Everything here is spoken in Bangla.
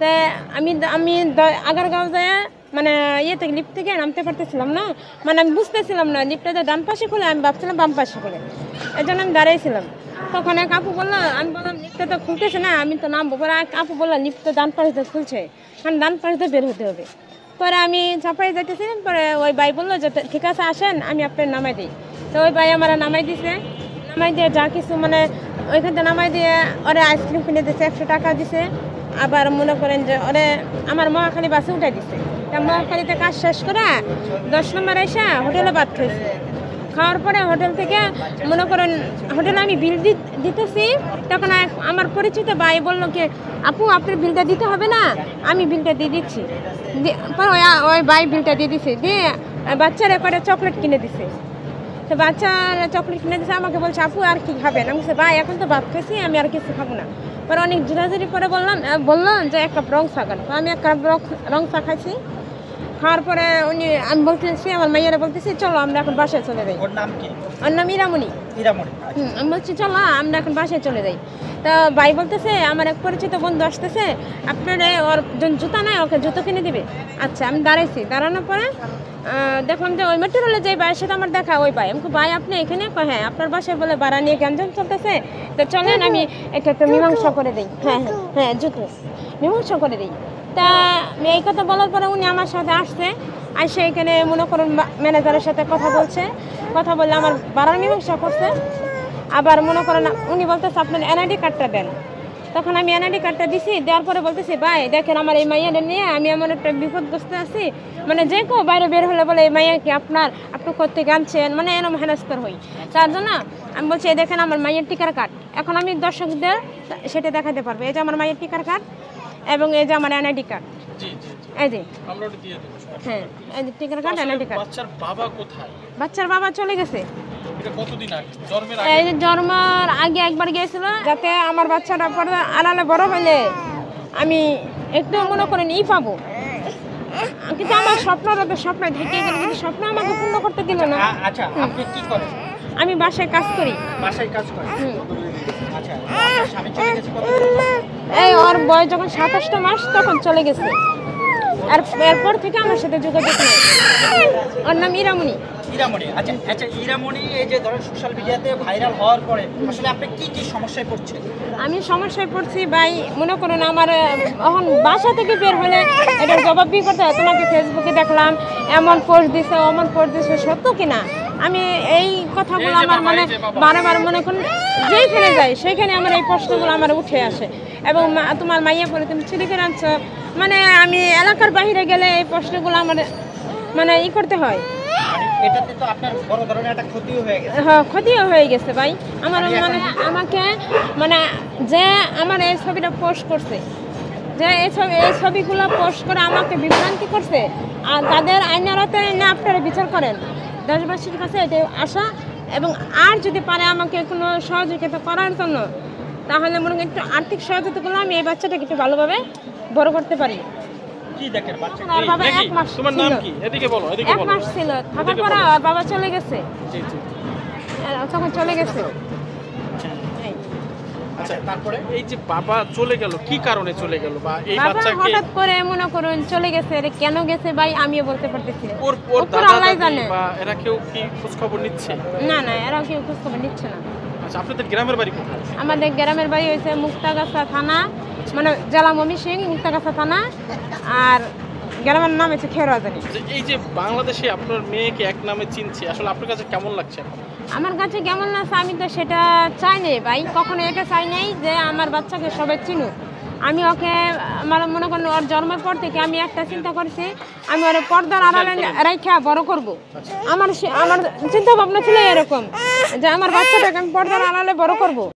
তা আমি আমি আগারগাঁও যায় মানে ইয়ে থেকে লিফট থেকে নামতে পারতেছিলাম না, মানে আমি বুঝতেছিলাম না লিফটটা ডান পাশে খুলে, আমি ভাবছিলাম বাম পাশে খুলে, এই জন্য আমি দাঁড়াইছিলাম। তখন এক আপু বললো, আমি বললাম লিফটটা তো খুলতেছে না, আমি তো নামবো। পরে এক আপু বললো লিফট তো ডান পাশে খুলছে, কারণ ডান পাশে বের হতে হবে। পরে আমি চাপাই যাইতেছি, পরে ওই ভাই বললো যে ঠিক আছে আসেন আমি আপনার নামাই দিই। তো ওই ভাই আমার নামাই দিছে, নামাই দিয়ে যা কিছু মানে ওইখান থেকে নামাই দিয়ে ওরা আইসক্রিম কিনে দিছে, 100 টাকা দিছে। আবার মনে করেন যে ওরে আমার মহাখালী বাসে উঠাই দিছে। তা মহাখালীতে কাজ শেষ করে 10 নম্বর এসে হোটেলে ভাত খাইছে। খাওয়ার পরে হোটেল থেকে মনে করেন হোটেলে আমি বিল দিতেছি, তখন আমার পরিচিত ভাই বললো কি আপু আপনার বিলটা দিতে হবে না, আমি বিলটা দিয়ে দিচ্ছি। ওই ভাই বিলটা দিয়ে দিছে, দিয়ে বাচ্চারা করে চকলেট কিনে দিছে। তো বাচ্চারা চকলেট কিনে দিছে, আমাকে বলছে আপু আর কি খাবেন? আমি বলছি ভাই এখন তো ভাত খাইছি, আমি আর কিছু খাবো না। পরে অনেক জোরাজুরি করে বললাম যে এক কাপ রং চা খান। আমি এক কাপ রং চা খাইছি। খাওয়ার পরে আমি বলতেছি আমার মাইয়ারা বলতেছি চলো আমরা এখন বাসায় চলে যাই। ওর নাম কি? ওর নাম ইরামণি। আমি বলছি চলো আমরা এখন বাসায় চলে যাই। তা ভাই বলতেছে আমার এক পরিচিত বন্ধু আসতেছে, আপনার ওর জুতা নাই, ওকে জুতো কিনে দিবে। আচ্ছা আমি দাঁড়াইছি, দাঁড়ানোর পরে দেখলাম যে ওই মেট্রো রেলে যে ভাইয়ের সাথে আমার দেখা, ওই ভাই আমাকে ভাই আপনি এখানে? হ্যাঁ আপনার বাসায় বলে ভাড়া নিয়ে গ্যাঞ্জাম চলতেছে, তো চলেন আমি একটা মীমাংসা করে দিই। হ্যাঁ হ্যাঁ হ্যাঁ জুতো মীমাংসা করে দিই। তা এই কথা বলার পরে উনি আমার সাথে আসছে, আসে এখানে মনে করুন ম্যানেজারের সাথে কথা বলছে, কথা বললে আমার ভাড়ার মীমাংসা করছে। আবার মনে করেন উনি বলতেছে আপনার এনআইডি কার্ডটা দেন। তখন আমি এনআইডি কার্ডটা দিছি, দেওয়ার পরে বলতেছি ভাই দেখেন আমার এই মাইয়াটা নিয়ে আমি এমন একটা বিপদগ্রস্ত আছি, মানে যে কেউ বাইরে বের হলে বলে এই মাইয়া কি আপনি কোথেকে আনছেন, মানে এরকম হেনস্তর হই। তার জন্য আমি বলছি দেখেন আমার মাইয়ের টিকার কার্ড, এখন আমি দর্শকদের সেটা দেখাতে পারবো। এই যে আমার মাইয়ের টিকার কার্ড এবং এই যে আমার এনআইডি কার্ড। এই যে হ্যাঁ এই যে টিকার কার্ড, এনআইডি কার্ড। বাচ্চার বাবা কোথায়? বাচ্চার বাবা চলে গেছে। এটা কতদিন আগে? জন্মের এই যে জন্মের আগে একবার গিয়েছিল, যাতে আমার বাচ্চাটা পরে আলালে বড় হইলে আমি একটু মনে করেন পাবো। কিন্তু আমার স্বপ্নটা তো স্বপ্ন ঢেকে গেল, কিন্তু স্বপ্ন আমাকে পূর্ণ করতে দিল না। আচ্ছা আপনি কি করেন? আমি বাসায় কাজ করি। বাসায় কাজ করেন? আচ্ছা আপনার স্বামী চলে গেছে কতদিন? এই ওর বয়স যখন 27টা মাস তখন চলে গেছে। আর এরপর থেকে আমার সাথে যোগাযোগ নেই। ওর নাম ইরামণি। ইরামণি। আচ্ছা আচ্ছা ইরামণি, এই যে ধরেন সোশ্যাল মিডিয়াতে ভাইরাল হওয়ার পরে আসলে আপনি কি কি সমস্যায় পড়ছেন? আমি সমস্যায় পড়ছি ভাই, মনে করুন আমার এখন বাসা থেকে বের হলে এটার জবাব দিয়ে করতে হয়। তোমাকে ফেসবুকে দেখলাম এমন পোস্ট দিছে, অমন পোস্ট দিছে, সত্য কিনা আমি এই কথাগুলো আমার মানে বারবার মনে করুন যেইখানে যাই সেইখানে আমার এই প্রশ্নগুলো আমার উঠে আসে। এবং তোমার মাইয়া পরে তুমি চুরি করে আনছো, মানে আমি এলাকার বাইরে গেলে এই প্রশ্নগুলো আমার মানে করতে হয়। এটাতে তো আপনার বড় ধরনের একটা ক্ষতিও হয়ে গেছে। হ্যাঁ ক্ষতিও হয়ে গেছে ভাই আমার, মানে আমাকে মানে যে আমার এই ছবিটা পোস্ট করছে, যে এই ছবিগুলো পোস্ট করে আমাকে বিভ্রান্তি করছে, আর তাদের আইনারাতে না আপনারা বিচার করেন। দেশবাসীর কাছে এটা আশা, এবং আর যদি পারে আমাকে কোনো সহযোগিতা করার জন্য, তাহলে মনে করেন একটু আর্থিক সহায়তা করলে আমি এই বাচ্চাটাকে একটু ভালোভাবে বড় করতে পারি। কি দেখেন বাচ্চা? আর বাবা 1 মাস তোমার নাম কি? এদিকে বলো, এদিকে বলো। 1 মাস ছিল, থাকার পরে বাবা চলে গেছে। জি জি তখন চলে গেছে। আচ্ছা তারপরে এই যে বাবা চলে গেল, কি কারণে চলে গেল, বা এই বাবা বাচ্চাকে হঠাৎ করে মনে করুন চলে গেছে, কেন গেছে ভাই আমিও বলতে পারতেছি না। ওর দাদা দাদি বা এরা কেউ কি খোঁজ খবর নিচ্ছে? না না এরা কেউ খোঁজ খবর নিচ্ছে না। আচ্ছা আপনাদের গ্রামের বাড়ি কোথায়? আমাদের গ্রামের বাড়ি হয়েছে মুক্তাগাছা থানা, মানে জেলা ময়মনসিংহ, মুক্তাগাছা থানা, আর গ্রামের নাম হচ্ছে খেরোয়াজানি। এই যে বাংলাদেশে আপনার মেয়েকে এক নামে চিনছে, আসলে আপনার কাছে কেমন লাগছে? আমার কাছে কেমন লাগছে আমি তো সেটা চাই নাই ভাই, কখনো এটা চাই নাই যে আমার বাচ্চাকে সবাই চিনুক। আমি ওকে আমার মনে করেন ওর জন্মের পর থেকে আমি একটা চিন্তা করছি, আমি ওর পর্দার আড়ালে রেখা বড় করব। আমার চিন্তা ভাবনা ছিল এরকম যে আমার বাচ্চাটাকে আমি পর্দার আড়ালে বড় করব।